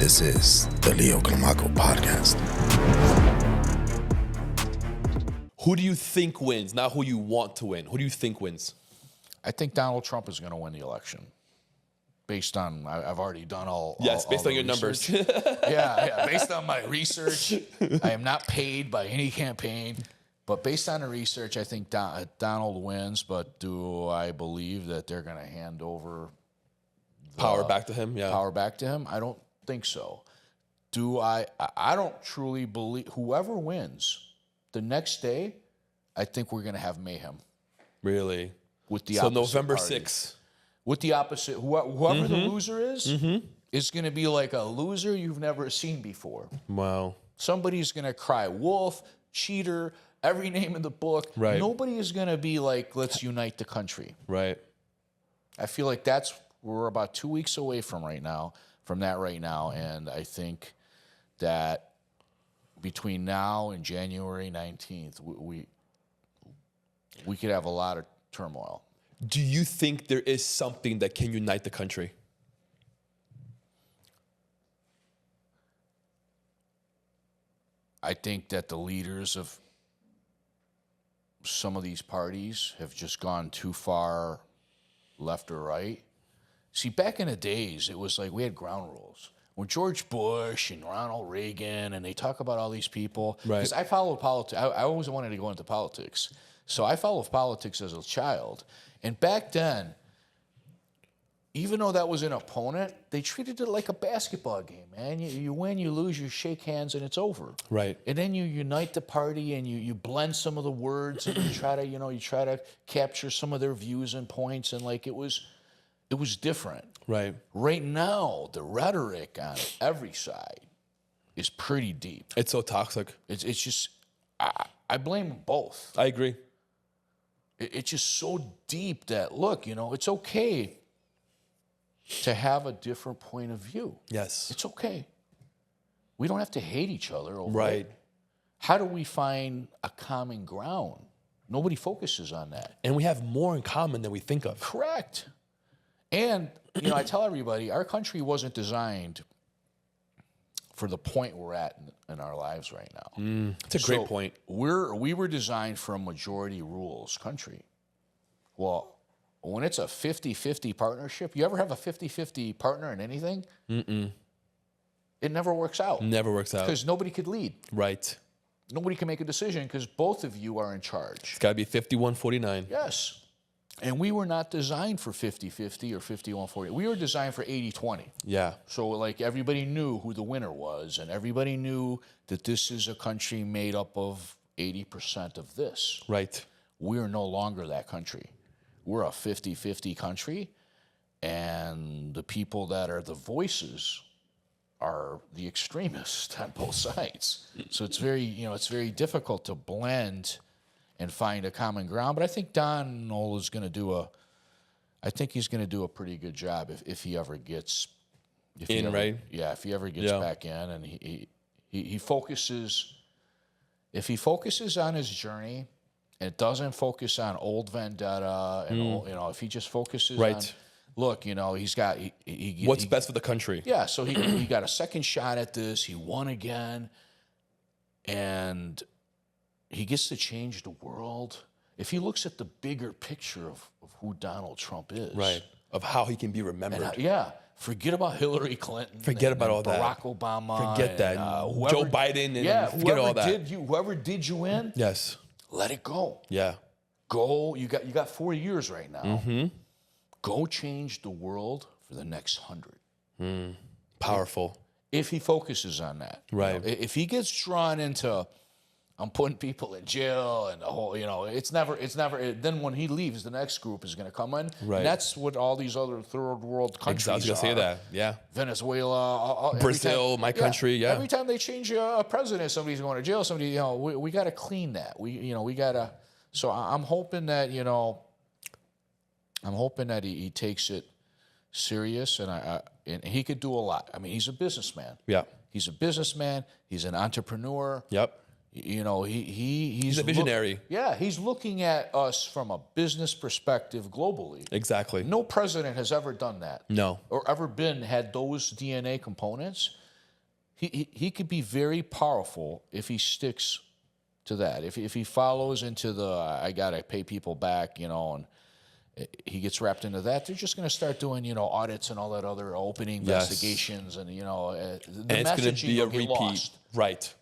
This is the Leo Climaco podcast. Who do you think wins? Not who you want to win. Who do you think wins? I think Donald Trump is going to win the election. Based on, I've already done all. Yes, all based on your research. numbers. yeah. Based on my research, I am not paid by any campaign. But based on the research, I think Donald wins. But do I believe that they're going to hand over Power back to him? Yeah. power back to him? I don't think so. I don't truly believe whoever wins the next day, I think we're going to have mayhem. Really? With the So opposite November party. 6th. With the opposite, whoever the loser is going to be like a loser you've never seen before. Wow. Somebody's going to cry wolf, cheater, every name in the book. Right. Nobody is going to be like, let's unite the country. Right. I feel like we're about 2 weeks away from that right now. And I think that between now and January 19th, we could have a lot of turmoil. Do you think there is something that can unite the country? I think that the leaders of some of these parties have just gone too far left or right. See, back in the days, it was like we had ground rules. When George Bush and Ronald Reagan, and they talk about all these people. Right. Because I followed politics. I always wanted to go into politics. So I followed politics as a child. And back then, even though that was an opponent, they treated it like a basketball game, man. You win, you lose, you shake hands, and it's over. Right. And then you unite the party, and you blend some of the words, and you try to capture some of their views and points, and like it was different. Right. Right now, the rhetoric on every side is pretty deep. It's so toxic. It's just I blame both. I agree. It's just so deep that, look, it's okay to have a different point of view. Yes. It's okay. We don't have to hate each other over Right. it. How do we find a common ground? Nobody focuses on that. And we have more in common than we think of. Correct. And, I tell everybody, our country wasn't designed for the point we're at in our lives right now. It's a great point. We were designed for a majority rules country. Well, when it's a 50-50 partnership, you ever have a 50-50 partner in anything? It never works out. Never works out. Because nobody could lead. Right. Nobody can make a decision because both of you are in charge. It's got to be 51-49. Yes. And we were not designed for 50-50 or 51-40. We were designed for 80-20. Yeah. So, like, everybody knew who the winner was, and everybody knew that this is a country made up of 80% of this. Right. We're no longer that country. We're a 50-50 country, and the people that are the voices are the extremists on both sides. So it's very difficult to blend and find a common ground. But I think Donald is going to do a pretty good job if he ever gets right? Yeah, if he ever gets back in, and he focuses. If he focuses on his journey, and doesn't focus on old vendetta, and if he just focuses on, look, he's got What's best for the country? Yeah, so he got a second shot at this. He won again, and he gets to change the world. If he looks at the bigger picture of who Donald Trump is. Right. Of how he can be remembered. Forget about Hillary Clinton. Forget about all that. Barack Obama. Forget that. Joe Biden and forget all that. Whoever did you in, yes. let it go. Yeah. Go. You got 4 years right now. Go change the world for the next 100. Powerful. If he focuses on that. Right. If he gets drawn into, I'm putting people in jail and the whole, it's never, then when he leaves, the next group is going to come in. Right. And that's what all these other third world countries I was going to say that. Yeah. Venezuela. Brazil, my country. Yeah. Every time they change a president, somebody's going to jail. Somebody, we got to clean that. We got to, so I'm hoping that, he takes it serious, and he could do a lot. I mean, he's a businessman. Yeah. He's a businessman. He's an entrepreneur. Yep. He's a visionary. He's looking at us from a business perspective globally. Exactly. No president has ever done that. No. Or ever had those DNA components. he could be very powerful if he sticks to that. If he follows into the I gotta pay people back, and he gets wrapped into that, they're just going to start doing audits and all that other opening investigations, and the and it's going to messaging be a will get repeat, lost. right?